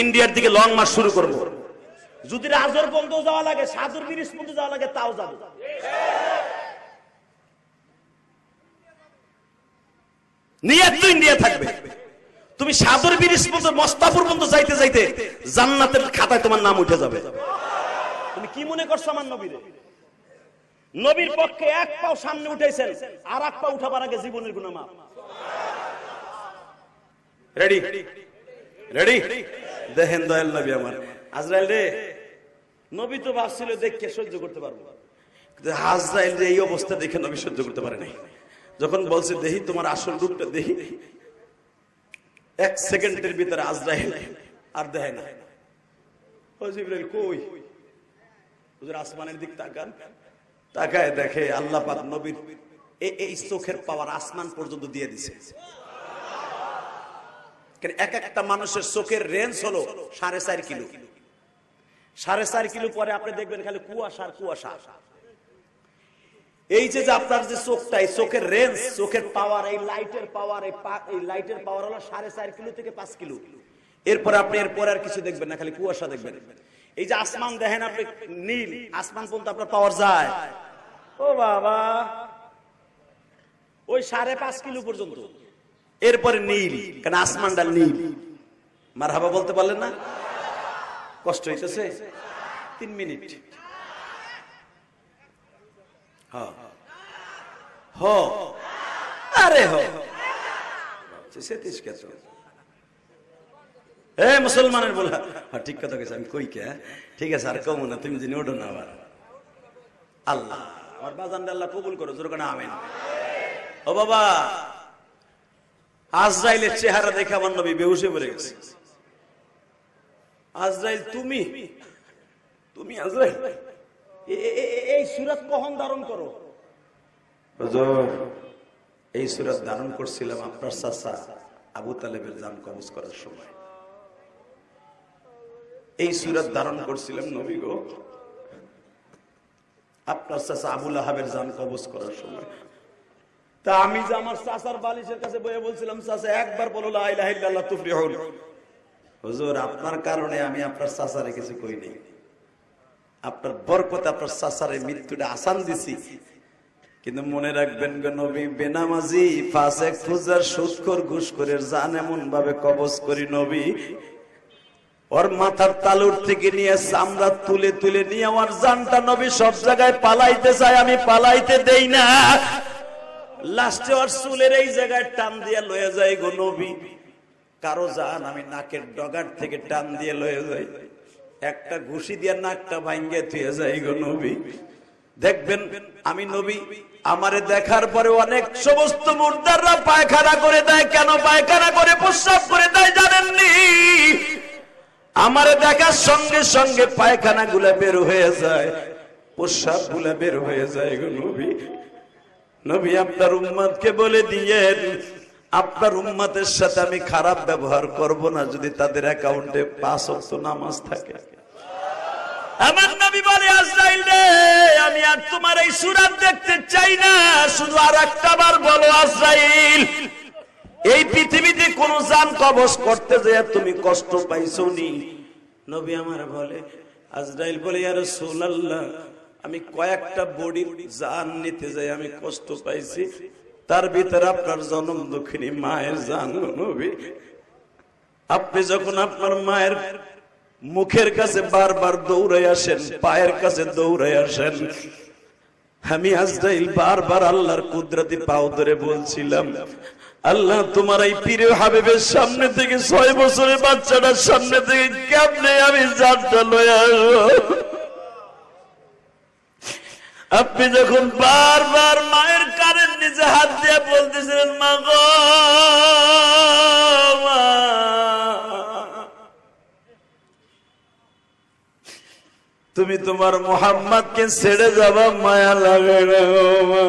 ইন্ডিয়ার দিকে লং মার্চ শুরু করবো। যদি রাজর পর্যন্ত যাওয়া লাগে, সাদুর ব্রিজ পর্যন্ত যাওয়া লাগে, তাও যাবো। নিয়ত তো ইন্ডিয়া থাকবে। তুমি সাদর ব্রিজ পর্যন্ত মস্তাপুর পর্যন্ত যাইতে যাইতে জান্নাতের খাতায় তোমার নাম উঠে যাবে। তুমি কি মনে করছো আমার নবীরে? নবীর পক্ষে এক পাও সামনে উঠাইছেন, আর এক পা উঠাবার আগে জীবনের গুনাহ মাফ। রেডি রেডি দেখেন দয়াল নবী আমার। আজরাইল রে, নবী তো ভাবছিল দেখে সহ্য করতে পারবো, আজরাইল রে এই অবস্থা দেখে নবী সহ্য করতে পারে নাই। যখন বলছে দেহি তোমার আসল রূপটা দেখি, এক সেকেন্ডের ভিতরে আজরাইল আর দেখে না। ও জিবরাইল কই? হুজুর আসমানের দিক তাকান, তাকায় দেখে আল্লাহ পাক নবীর এই চোখের পাওয়ার আসমান পর্যন্ত দিয়ে দিছে। এক একটা মানুষের চোখের রেঞ্জ হলো 4.5 কিলো। 4.5 কিলো পরে আপনি দেখবেন খালি কুয়াশার কুয়াশা। এই যে আপনার যে চোখটা, এই চোখের রেঞ্জ, চোখের পাওয়ার, এই লাইটের পাওয়ার, এই লাইটের পাওয়ার হলো 4.5 কিলো থেকে 5 কিলো। এরপরে আপনি এরপরে আর কিছু দেখবেন না, খালি কুয়াশা দেখবেন। এই যে আসমান দেখেন আপনি, নীল আসমান পর্যন্ত আপনার পাওয়ার যায়। ও বাবা, ওই 5.5 কিলো পর্যন্ত, এরপরে নীল, কারণ আসমানটা নীল। মারহাবা বলতে পারলেন না? কষ্ট হইতেছে? 3 মিনিট। মুসলমানের বলা ঠিক কথা কেছে, আমি কই কে ঠিক আছে আর কমু না, তুমি যিনি ওঠো না। আবার আল্লাহ আমার বাজান আল্লাহ কবুল করো, জোর করে আমিন। ও বাবা, আজরাইলের চেহারা দেখে আমার নবী বেহুশে পড়ে গেছে। আজরাইল তুমি, তুমি আজরাইল এই সূরত কখন ধারণ করো? এই সূরত ধারণ করছিলাম আপনার চাচা আবু তালেবের জান কবজ করার সময়। এই সূরত ধারণ করছিলাম নবী গো আপনার চাচা আবু লাহাবের জান কবজ করার সময়। তা আমি যে আমার চাচার বালিশের কাছে বসে বলছিলাম, চাচা একবার বলো লা ইলাহা ইল্লাল্লাহ তুফলিহুন। হুজুর আপনার কারণে আমি আপনার চাচারে কিছু কই নাই, আপনার বরকতে আপনার চাচারে মৃত্যুটা আসান দিছি। কিন্তু মনে রাখবেন গো, নবী বেনামাজি, ফাসিক, ফুজার, সুদখোর, ঘুষখোরের জান এমন ভাবে কবজ করি নবী, ওর মাথার তালুর থেকে নিয়ে চামড়া তুলে তুলে নিয়ে আমার জানটা নবী সব জায়গায় পালাইতে চায়, আমি পালাইতে দেই না। লাস্টে ওর চুলের এই জায়গায় টান দিয়ে লয়ে যায় গো নবী। কারো জান আমি নাকের ডগার থেকে টান দিয়ে লয়ে যাই, একটা ঘুষি দিয়ে নাকটা ভাঙ্গে থুয়ে যাই গো নবী। দেখবেন আমি নবী, আমারে দেখার পরে অনেক সমস্ত মুর্দাররা পায়খানা করে দেয়। কেন পায়খানা করে, প্রস্রাব করে দেয় জানেননি? আমারে দেখার সঙ্গে সঙ্গে পায়খানা গুলা বের হয়ে যায়, প্রস্রাব গুলা বের হয়ে যায় গো নবী। নবী আপনার উম্মতকে বলে দিয়েন, আপনার উম্মতের সাথে আমি খারাপ ব্যবহার করব না যদি তাদের অ্যাকাউন্টে 5 ওয়াক্ত নামাজ থাকে। আমার নবী বলে, আজরাইল রে, আমি আর তোমার এই সুরাত দেখতে চাই না, শুধু আর একটা বার বলো আজরাইল, এই পৃথিবীতে কোন জান কবজ করতে যায় তুমি কষ্ট পাইছো নি? নবী আমার বলে, আজরাইল বলে, ইয়া রাসূলুল্লাহ, আমি কয়েকটা বডির জান নিতে যাই আমি কষ্ট পাইছি, তার ভিতরে আপনার জনম দুঃখিনী মায়ের জান। নবী, আপনি যখন আপনার মায়ের মুখের কাছে বারবার দৌড়াই আসেন, পায়ের কাছে দৌড়াই আসেন, আমি আজরাইল বারবার আল্লাহর কুদরতি পাও ধরে বলছিলাম, আল্লাহ তোমার এই প্রিয় হাবিবের সামনে থেকে 6 বছরের বাচ্চাটার সামনে থেকে কেমনে আমি জানটা লয়ে আসবো? আপনি যখন বারবার মায়ের কানের নিচে হাত দিয়ে বলতেছিলেন, মা গো মা, তুমি তোমার মুহাম্মদকে ছেড়ে যাবা, মায়া লাগে না মা।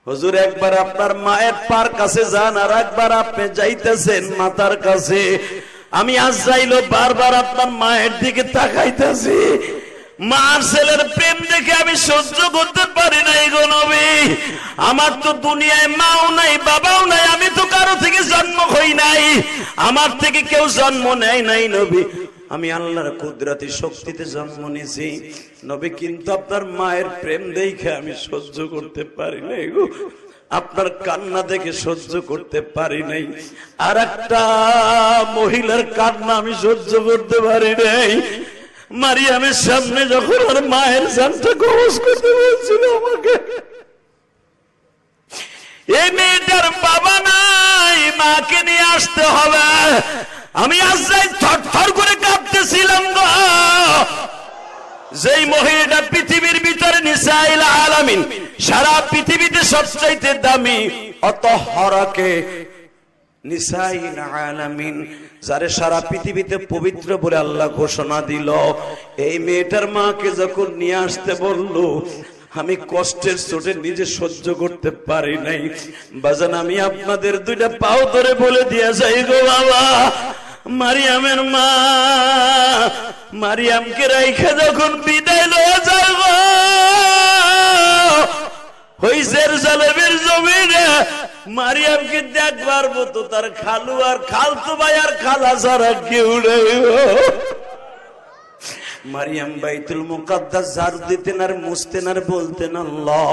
হুজুর একবার আপনার মায়ের পার কাছে যান, আর একবার আপনি যাইতেছেন মাতার কাছে। আমি আজরাইল বারবার আপনার মায়ের দিকে তাকাইতেছি, মার ছেলের প্রেম দেখে আমি সহ্য করতে পারি না গো নবী। আমার তো দুনিয়ায় মাও নাই, বাবাও নাই, আমি তো কারো থেকে জন্ম হই নাই, আমার থেকে কেউ জন্ম নেয় নাই নবী, আমি আল্লাহর কুদরতি শক্তিতে জন্ম নিয়েছি নবী, কিন্তু আপনার মায়ের প্রেম দেখে আমি সহ্য করতে পারি নাই গো, আপনার কান্না দেখে সহ্য করতে পারি নাই, আর একটা মহিলার কান্না আমি সহ্য করতে পারি নাই। মারিয়ামের সামনে যখন ওর মায়ের জানটা কবজ করতে বলছিল আমাকে, এই মেয়েটার বাবা নাই, মাকে নিয়ে আসতে হবে, আমি আজরাইল থরথর করে কাঁপতেছিলাম গো। যেই মহিলাটা পৃথিবীর ভিতরে নিসাইল আলামিন, সারা পৃথিবীতে সবচাইতে দামি, অতঃহরাকে নিসাইল আলামিন, যারে সারা পৃথিবীতে পবিত্র বলে আল্লাহ ঘোষণা দিল, এই মেয়েটার মাকে যখন নিয়ে আসতে বলল, আমি কষ্টের চোটে নিজে সহ্য করতে পারি নাই। বাজান, আমি আপনাদের 2টা পাও ধরে বলে দিয়ে যাই গো বাবা, মারিয়ামের মা, মারিয়ামকে রাইখা যখন বিদায় লয়ে যাব ওই জেরুজালেমের জমিনে, মারিয়ামকে দেখবার মতো তার খালু আর খালতো ভাই আর খালা ছাড়া কেউ নেই। মারিয়াম বাইতুল মুকাদ্দাস ঝাড়ু দিতেন আর মুছতেন আর বলতেন, আল্লাহ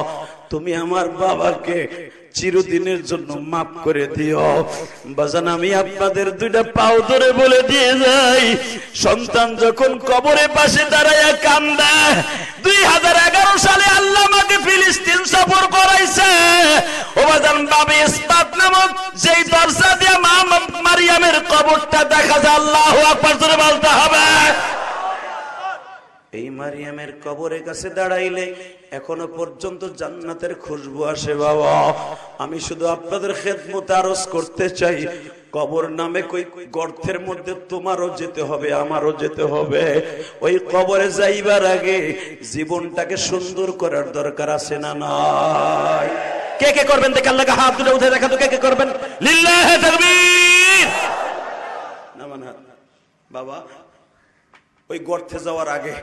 তুমি আমার বাবাকে চিরদিনের জন্য মাফ করে দিও। বাজান, আমি আপনাদের 2টা পাও ধরে বলে দিয়ে যাই, সন্তান যখন কবরের পাশে দাঁড়াইয়া কান্দে, 2011 সালে আল্লাহ আমাকে ফিলিস্তিন সফর করাইছে, ও বাজান, বাবে ইসপাত নামক যেই দরজা দিয়ে মা মারিয়ামের কবরটা দেখা যায়, আল্লাহু আকবার জোরে বলতে হবে। এই মারিয়ামের কবরের কাছে দাঁড়াইলে এখনো পর্যন্ত জান্নাতের খুশবু আসে বাবা। আমি শুধু আপনাদের খেদমতে আরজ করতে চাই, কবর নামে কই গর্তের মধ্যে তোমারও যেতে হবে, আমারও যেতে হবে। ওই কবরে যাইবার আগে জীবনটাকে সুন্দর করার দরকার আছে না নাই? কে কে করবেন দেখে আল্লাহকে হাত তুলে উঠে দেখা তো, কে কে করবেন? লিল্লাহি তাকবীর। নামান হাত। বাবা, ওই গর্তে যাওয়ার আগে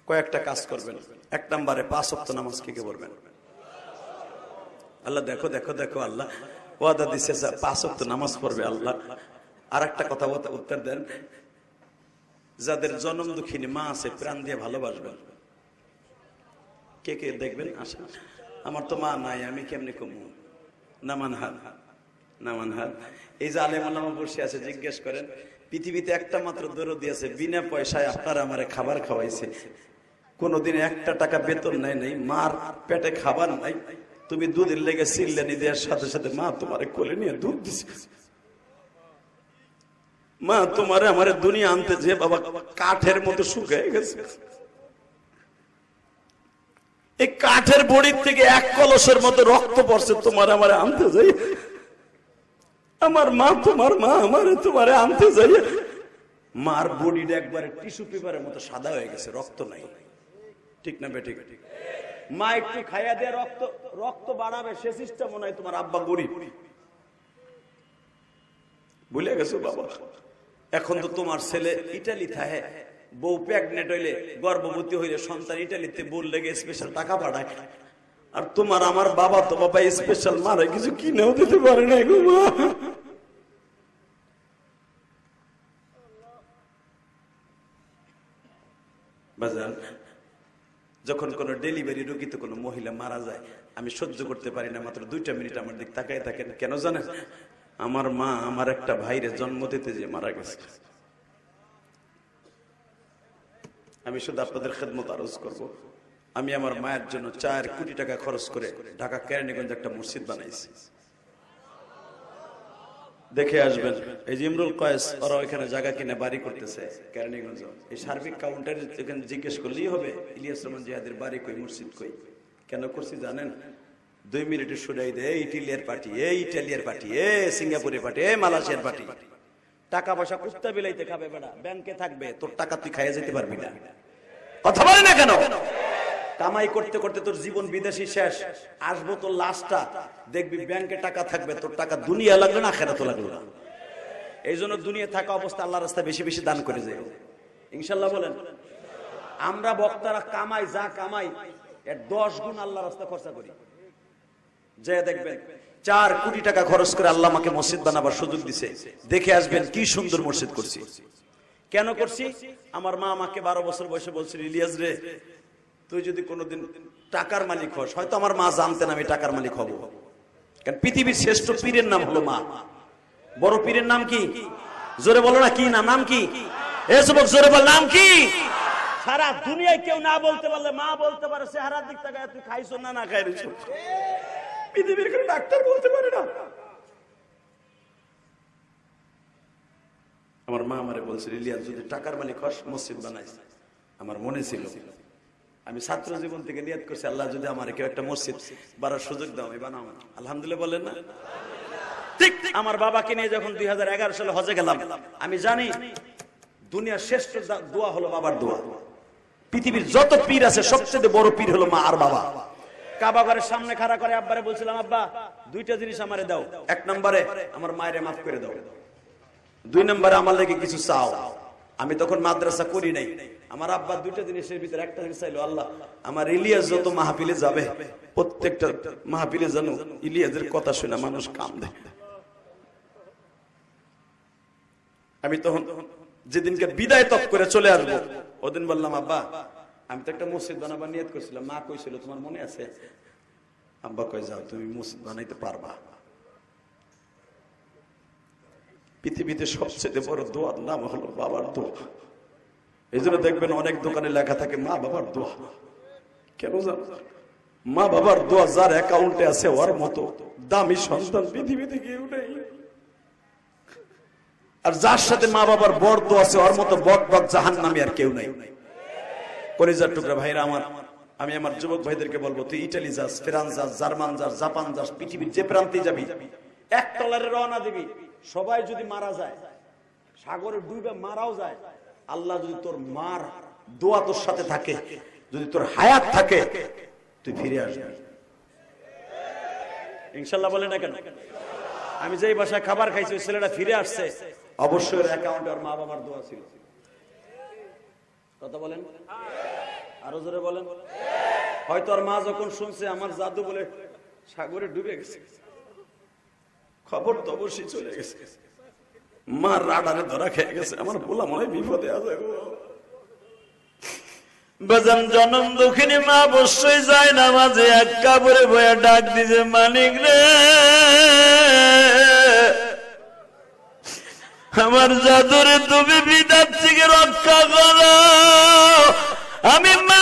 কয়েকটা কাজ করবেন। 1 নম্বরে 5 ওয়াক্ত নামাজ কে কে পড়বেন? আল্লাহ দেখো দেখো দেখো, আল্লাহ ওয়াদা দিছে 5 ওয়াক্ত নামাজ পড়বে আল্লাহ। আর একটা কথা উত্তর দেন, যাদের জনম দুঃখিনী মা আছে প্রাণ দিয়ে ভালোবাসবেন। কে কে দেখবেন? আসেন। আমার তো মা নাই, আমি কেমনে কমু? নামান হাত, নামান হাত। এই যে আলেম ওলামা বসে আছে, জিজ্ঞেস করেন, পৃথিবীতে একটা মাত্র দরদি আছে বিনা পয়সায় আপনার আমারে খাবার খাওয়াইছে, কোনদিন একটা টাকা বেতন নাই, নাই মার পেটে খাবার নাই, তুমি দুধের লেগে চিল্লানি দেওয়ার সাথে সাথে মা তোমারে কোলে নিয়ে দুধ দিছে। মা তোমারে আমারে দুনিয়া আনতে যে বাবা কাঠের মতো শুকিয়ে গেছে, এই কাঠের বড়ির থেকে এক কলসের মতো রক্ত পড়ছে তোমার আমারে আনতে যাই। আমার মা তোমার মা আমারে তোমারে আনতে যাই, মার বডিটা একবারে টিস্যু পেপারের মতো সাদা হয়ে গেছে, রক্ত নাই। ঠিক না বেঠিক? মা একটু খাইয়া দিয়ে রক্ত রক্ত বাড়াবে সে সিস্টেম মনে হয় তোমার আব্বা গরিব, ভুলে গেছো বাবা। এখন তো তোমার ছেলে ইটালি থাকে, বউ প্রেগনেন্ট হইলে গর্ভবতী হইলে সন্তান ইটালিতে বল লেগে স্পেশাল টাকা পাঠায়, আর তোমার আমার বাবা তো বাবা স্পেশাল মারে কিছু কিনেও দিতে পারে না গো মা। বাজান, যখন কোন ডেলিভারি রোগীতে কোনো মহিলা মারা যায় আমি সহ্য করতে পারি না, মাত্র 2টা মিনিট আমার দিক তাকায় থাকেন। কেন জানেন? আমার মা আমার একটা ভাইরে জন্ম দিতে যে মারা গেছে। আমি শুধু আপনাদের খেদমত আরজ করব, আমি আমার মায়ের জন্য 4 কোটি টাকা খরচ করে ঢাকা কেরানীগঞ্জ একটা মসজিদ বানাইছি। দেখে আসবেন, এই যে ইমরুল কয়েস ওরা ওইখানে জায়গা কিনে বাড়ি করতেছে কেরানীগঞ্জ। এই সার্বিক কাউন্টারে এখানে জিজ্ঞেস করলেই হবে ইলিয়াস রহমান জিহাদের বাড়ি কই, মসজিদ কই। কেন করছি জানেন? 2 মিনিটে শুনাই দেয় এই ইটালিয়ার পার্টি, এই ইটালিয়ার পার্টি, এ সিঙ্গাপুরের পার্টি, এ মালয়েশিয়ার পার্টি। টাকা পয়সা কুত্তা বিলাইতে খাবে বেটা, ব্যাংকে থাকবে, তোর টাকা তুই খাইয়া যেতে পারবি না। কথা বলে না কেন? কামাই করতে করতে তোর জীবন বিদেশি শেষ, আসবো তোর লাশটা দেখবি ব্যাংকে টাকা থাকবে, তোর টাকা দুনিয়া লাগলো না আখিরাতে লাগলো না। এই জন্য দুনিয়া থাকা অবস্থা আল্লাহর রাস্তায় বেশি বেশি দান করে যায় ইনশাল্লাহ। বলেন, আমরা বক্তারা কামাই যা কামাই এর 10 গুণ আল্লাহর রাস্তায় খরচা করি। যে দেখবেন 4 কোটি টাকা খরচ করে আল্লাহ আমাকে মসজিদ বানাবার সুযোগ দিছে, দেখে আসবেন কি সুন্দর মসজিদ করছি। কেন করছি? আমার মা আমাকে 12 বছর বয়সে বলছিল, ইলিয়াস রে তুই যদি কোনোদিন টাকার মালিক হস, হয়তো আমার মা জানতেন আমি টাকার মালিক হব, কারণ পৃথিবীর শ্রেষ্ঠ পীরের নাম হলো মা। বড় পীরের নাম কি? জোরে বলো না, কি নাম? নাম কি? এ যুবক জোরে বল, নাম কি? সারা দুনিয়ায় কেউ না বলতে পারলে মা বলতে পারে। চেহারার দিক থেকে তুই খাইছো না না খাইছো, পৃথিবীর কোনো ডাক্তার বলতে পারে না। আমার মা আমারে বলছিল, ইলিয়াস যদি টাকার মালিক হস মসজিদ বানাইস। আমার মনে ছিল, আমি ছাত্র জীবন থেকে নিয়ত করছি আল্লাহ যদি আমার কেউ একটা মসজিদ বানার সুযোগ দাও আমি বানাবো। আলহামদুলিল্লাহ বলেন না? ঠিক আমার বাবাকে নিয়ে যখন 2011 সালে হজে গেলাম, আমি জানি দুনিয়ার শ্রেষ্ঠ দোয়া হলো বাবার দোয়া। পৃথিবীর যত পীর আছে সবচেয়ে বড় পীর হলো মা আর বাবা। কাবা ঘরের সামনে খাড়া করে আব্বারে বলছিলাম, আব্বা 2টা জিনিস আমারে দাও। 1 নম্বরে আমার মায়েরে মাফ করে দাও, 2 নম্বরে আমার লেগে কিছু চাও। আমি তখন মাদ্রাসা করি নাই। আমার আব্বা 2টা জিনিসের ভিতরে একটা জিনিস চাইলো, আল্লাহ আমার ইলিয়াস যত মাহফিলে যাবে প্রত্যেকটা মাহফিলে জানো ইলিয়াসের কথা শুনে মানুষ কান্দে। আমি তখন যেদিনকে বিদায় তক করে চলে আসবো ওদিন বললাম, আব্বা আমি তো একটা মসজিদ বানাবার নিয়ত করছিলাম। মা কইছিল তোমার মনে আছে? আব্বা কই যাও, তুমি মসজিদ বানাইতে পারবা। পৃথিবীতে সবচেয়ে বড় দোয়ার নাম হলো বাবার দোয়া। এই জন্য দেখবেন অনেক দোকানে লেখা থাকে মা বাবার দোয়া। কেন জানো? মা বাবার দোয়া যার অ্যাকাউন্টে আছে ওর মতো দামি সন্তান পৃথিবীতে কেউ নেই। আর যার সাথে মা বাবার বড় দোয়া আছে ওর মতো বদ জাহান্নামী আর কেউ নাই। কলিজার টুকরা ভাইরা আমার, আমি আমার যুবক ভাইদেরকে বলবো, তুই ইটালি যাস, ফ্রান্স যাস, জার্মান যাস, জাপান যাস, পৃথিবীর যে প্রান্তে যাবি, $1 রওনা দিবি। সবাই যদি মারা যায়, সাগরে ডুবে মারাও যায়, আল্লাহ যদি তোর মার দোয়া তোর সাথে থাকে, যদি তোর হায়াত থাকে, তুই ফিরে আসবি ইনশাল্লাহ। বলে না কেন? আমি যেই বাসায় খাবার খাইছি ওই ছেলেটা ফিরে আসছে, অবশ্যই ওর অ্যাকাউন্টে ওর মা বাবার দোয়া ছিল। কথা বলেন, আরো জোরে বলেন। হয়তো ওর মা যখন শুনছে আমার জাদু বলে সাগরে ডুবে গেছে, খবর তো অবশ্যই চলে গেছে, মা রাডারে ধরা খেয়ে গেছে, আমার পোলা মনে হয় বিপদে আছে। বেজান জনম দুঃখিনী মা অবশ্যই যায় না, মাঝে এক কাপড়ে বয়ে ডাক দিছে, মানিক রে আমার জাদুরে তুমি বিদাত থেকে রক্ষা করো। আমি মা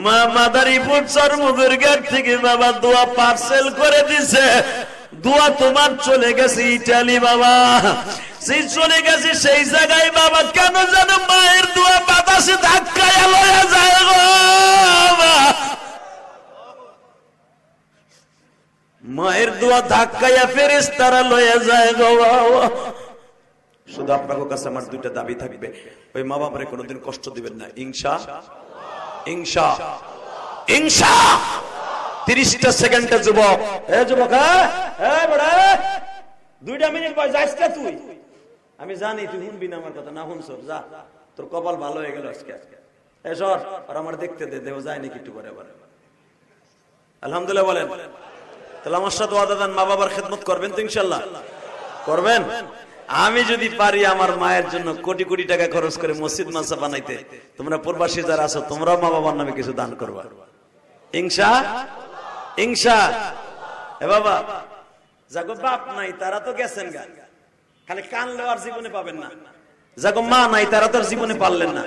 মা মাদারীপুর চরমুগের গেট থেকে বাবা দোয়া পার্সেল করে দিছে। দোয়া তোমার চলে গেছে ইটালি বাবা, সেই চলে গেছে সেই জায়গায় বাবা। কেন জানো মায়ের দোয়া বাতাসে ধাক্কায় লয়ে যায় গো, মায়ের দোয়া ধাক্কায়া ফেরেশতারা লয়ে যায় গো। শুধু আপনার কাছে আমার দুইটা দাবি থাকবে, ওই মা বাবারে কোনোদিন কষ্ট দিবেন না, ইনশাআল্লাহ। ইনশাআল্লাহ ইনশাআল্লাহ। 30টা সেকেন্ডে যুবক, এ যুবক, হ্যাঁ বড়া 2টা মিনিট বয় যাস না তুই। আমি জানি তুই শুনবি না আমার কথা, না শুনছ যা, তোর কপাল ভালো হয়ে গেল আজকে। এ সর, আর আমার দেখতে দে, দেহ যায় নাকি একটু করে আবার। আলহামদুলিল্লাহ বলেন। তাহলে আমার সাথে ওয়াদা দেন, মা বাবার খেদমত করবেন তো ইনশাআল্লাহ? করবেন? আমি যদি পারি আমার মায়ের জন্য কোটি কোটি টাকা খরচ করে মসজিদ মাদ্রাসা বানাইতে, তোমরা প্রবাসী যারা আছো তোমরাও মা বাবার নামে কিছু দান করবা ইনশাআল্লাহ। ইনশাআল্লাহ। এ বাবা যাগো বাপ নাই তারা তো গেছেন গা, খালি কানলে আর জীবনে পাবেন না। যাগো মা নাই তারা তো জীবনে পারলেন না।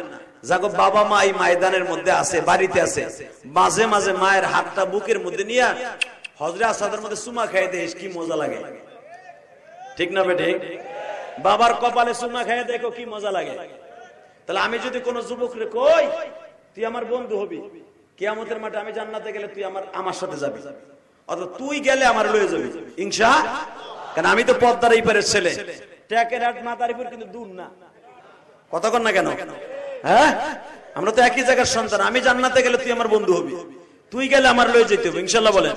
যাগো বাবা মা এই ময়দানের মধ্যে আছে, বাড়িতে আছে, মাঝে মাঝে মায়ের হাতটা বুকের মধ্যে নিয়ে হযরত আসাদের মধ্যে চুমা খাইয়ে দেশ, কি মজা লাগে, ঠিক না বেঠিক? বাবার কপালে চুমা খাইয়ে দেখো কি মজা লাগে। তাহলে আমি যদি কোন যুবকরে কই তুই আমার বন্ধু হবি, কিয়ামতের মাঠে আমি জান্নাতে গেলে তুই আমার সাথে যাবি, অথবা তুই গেলে আমার লয়ে যাবি ইনশাআল্লাহ। কারণ আমি তো পদ্মার এই পারের ছেলে, ট্যাকের হাট মাদারীপুর কিন্তু দূর না, কথা কন না কেন? হ্যাঁ, আমরা তো একই জায়গার সন্তান। আমি জান্নাতে গেলে তুই আমার বন্ধু হবি, তুই গেলে আমার লয়ে যেতে হবে ইনশাআল্লাহ বলেন।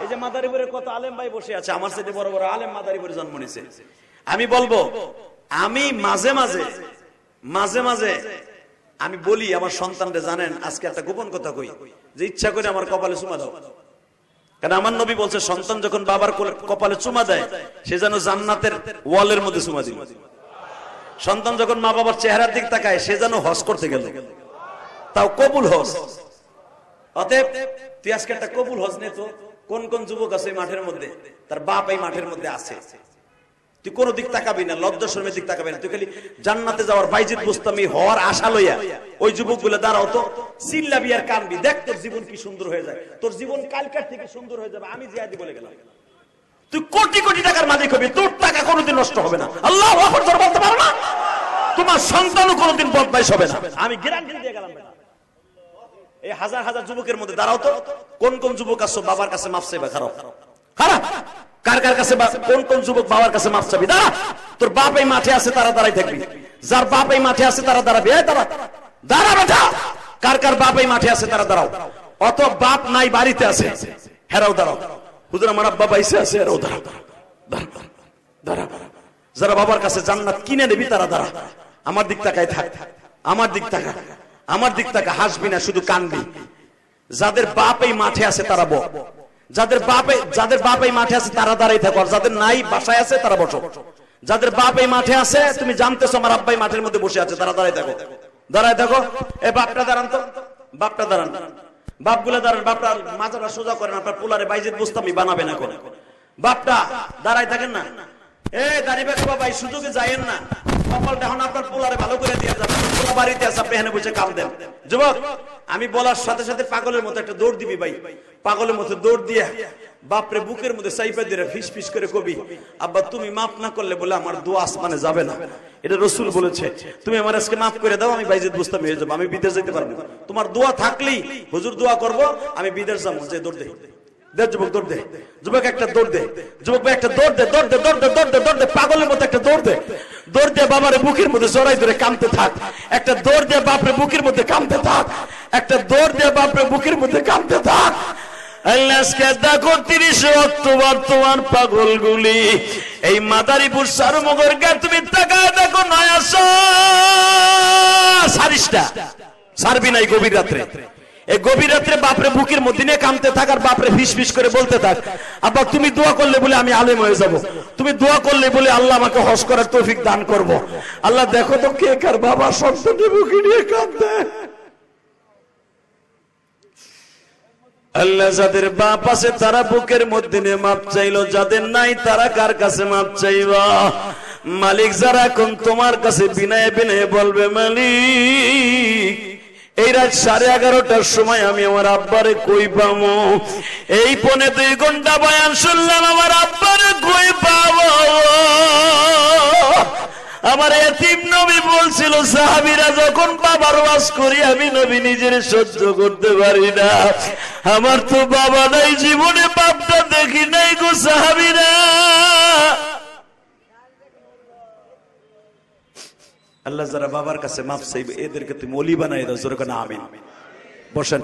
এই যে মাদারীপুরের কত আলেম ভাই বসে আছে, আমার সাথে বড় বড় আলেম মাদারীপুরে জন্ম নিয়েছে। আমি বলবো, আমি মাঝে মাঝে আমি বলি আমার সন্তানরা, জানেন আজকে একটা গোপন কথা কই, যে ইচ্ছা করে আমার কপালে চুমা দাও। কারণ আমার নবী বলছে, সন্তান যখন বাবার কপালে চুমা দেয় সে যেন জান্নাতের ওয়ালের মধ্যে চুমা দিল। সন্তান যখন মা বাবার চেহারার দিক তাকায় সে যেন হজ করতে গেল, তাও কবুল হজ। অতএব তুই আজকে একটা কবুল হজ নে তো। কোন কোন যুবক আছে মাঠের মধ্যে, তার বাপ এই মাঠের মধ্যে আছে, তুই কোন দিক তাকাবি না, লজ্জা শরমের দিক তাকাবি না, তুই খালি জান্নাতে যাওয়ার বাইজিদ বুস্তামি হওয়ার আশা লইয়া ওই যুবক গুলো দাঁড়াও তো, চিল্লাবি আর কানবি, দেখ তোর জীবন কি সুন্দর হয়ে যায়, তোর জীবন কালকার থেকে সুন্দর হয়ে যাবে। আমি জিয়াদি বলে গেলাম, তুই কোটি কোটি টাকার মালিক হবি, তোর টাকা কোনোদিন নষ্ট হবে না। আল্লাহু আকবার বলতে পারো না? তোমার সন্তানও কোনোদিন বদমাইশ হবে না, আমি গ্যারান্টি দিয়ে গেলাম। এই হাজার হাজার যুবকের মধ্যে দাঁড়াও তো, কোন কোন যুবক আছো বাবার কাছে মাফ চাইবা? খারাপ খারাপ কার কার কাছে, কোন কোন যুবক বাবার কাছে মাফ চাবি? দাঁড়া, তোর বাপ এই মাঠে আছে তারা দাঁড়াই থাকবি, যার বাপ এই মাঠে আছে তারা দাঁড়াবি। দাঁড়া দাঁড়া বেটা, কার কার বাপ এই মাঠে আছে তারা দাঁড়াও। অত বাপ নাই বাড়িতে আছে, হেরাও দাঁড়াও। হুজুর আমার আব্বা বাইসে আছে, হেরাও দাঁড়াও। দাঁড়া, যারা বাবার কাছে জান্নাত কিনে নেবি তারা দাঁড়া। আমার দিক তাকায় থাক, আমার দিক তাকা, আমার দিক তাকা, হাসবি না, শুধু কানবি। যাদের বাপ এই মাঠে আছে তারা বল, যাদের বাপ এই মাঠে আছে তারা দাঁড়াই থাকো, আর যাদের নাই বাসায় আছে তারা বসো। যাদের বাপ এই মাঠে আছে, তুমি জানতেছো আমার আব্বাই মাঠের মধ্যে বসে আছে, তারা দাঁড়াই থাকো, দাঁড়াই থাকো। এ বাপটা দাঁড়ান তো, বাপটা দাঁড়ান, বাপগুলা দাঁড়ান। বাপটা মাথাটা সোজা করেন, আপনার পোলারে বাইজিদ বুস্তামি বানাবে না করে। বাপটা দাঁড়াই থাকেন না। এ দাঁড়িয়ে বাবা এই সুযোগে যাইয়েন না, কপালটা এখন আপনার পোলারে ভালো করে দিয়ে যাবে। পোলা বাড়িতে আছে, আপনি এখানে বসে কাম দেন। যুবক, আমি বলার সাথে সাথে পাগলের মতো একটা দৌড় দিবি ভাই, পাগলের মতো দৌড় দিয়ে বাপরে বুকের মধ্যে সাইপা দিয়ে ফিস ফিস করে কবি, আব্বা তুমি মাফ না করলে বলে আমার দোয়া আসমানে যাবে না। এটা রাসূল বলেছে, তুমি আমার আজকে মাফ করে দাও, আমি বাইজিদ বুস্তামি হয়ে যাবো, আমি বিদেশ যেতে পারবো। তোমার দোয়া থাকলেই হুজুর দোয়া করবো, আমি বিদেশ যাবো। যে দৌড় দে, দে যুবক, দৌড় দে যুবক, একটা দৌড় দে যুবক, একটা দৌড় দে, দৌড় দে, দৌড় দে, দৌড় দে, দৌড় দে, পাগলের মতো একটা দৌড় দে, দৌড় দিয়ে বাবার বুকের মধ্যে জড়াই ধরে কাঁদতে থাক। একটা দৌড় দিয়ে বাপরে বুকের মধ্যে কাঁদতে থাক, একটা দৌড় দিয়ে বাপরে বুকের মধ্যে কাঁদতে থাক। আজকে দেখো 30 অক্টোবর তোমার পাগলগুলি এই মাদারীপুর সারমগর গে, তুমি তাকায় দেখো নয়া সারিসটা সারবি নাই গভীর রাত্রে। এই গভীর রাত্রে বাপরে বুকের মধ্যে নিয়ে কাঁদতে থাক, আর বাপরে ফিস ফিস করে বলতে থাক, আব্বা তুমি দোয়া করলে বলে আমি আলেম হয়ে যাব, তুমি দোয়া করলে বলে আল্লাহ আমাকে হজ করার তৌফিক দান করব। আল্লাহ দেখো তো কে কার বাবা সন্তানের বুকে নিয়ে কাঁদে। আল্লাহ যাদের বাপ আছে তারা বুকের মধ্যে নিয়ে মাপ চাইলো, যাদের নাই তারা কার কাছে মাপ চাইবা? মালিক যারা এখন তোমার কাছে বিনয়ে বিনয়ে বলবে, মালিক এই রাত 11:30টার সময় আমি আমার আব্বারে কই পাবো? এই 1.5 ঘন্টা বয়ান শুনলাম, আমার আব্বারে কই পাবো? আমার এতিম নবী বলছিল, সাহাবীরা যখন বাবার ওয়াজ করি আমি নবী নিজের সহ্য করতে পারি না। আমার তো বাবা নাই, জীবনে বাপটা দেখি নাই গো সাহাবীরা। আল্লাহ যারা বাবার কাছে মাফ চাইবে এদেরকে তুমি ওলি বানাই দাও। জোরে করে আমিন। বসেন।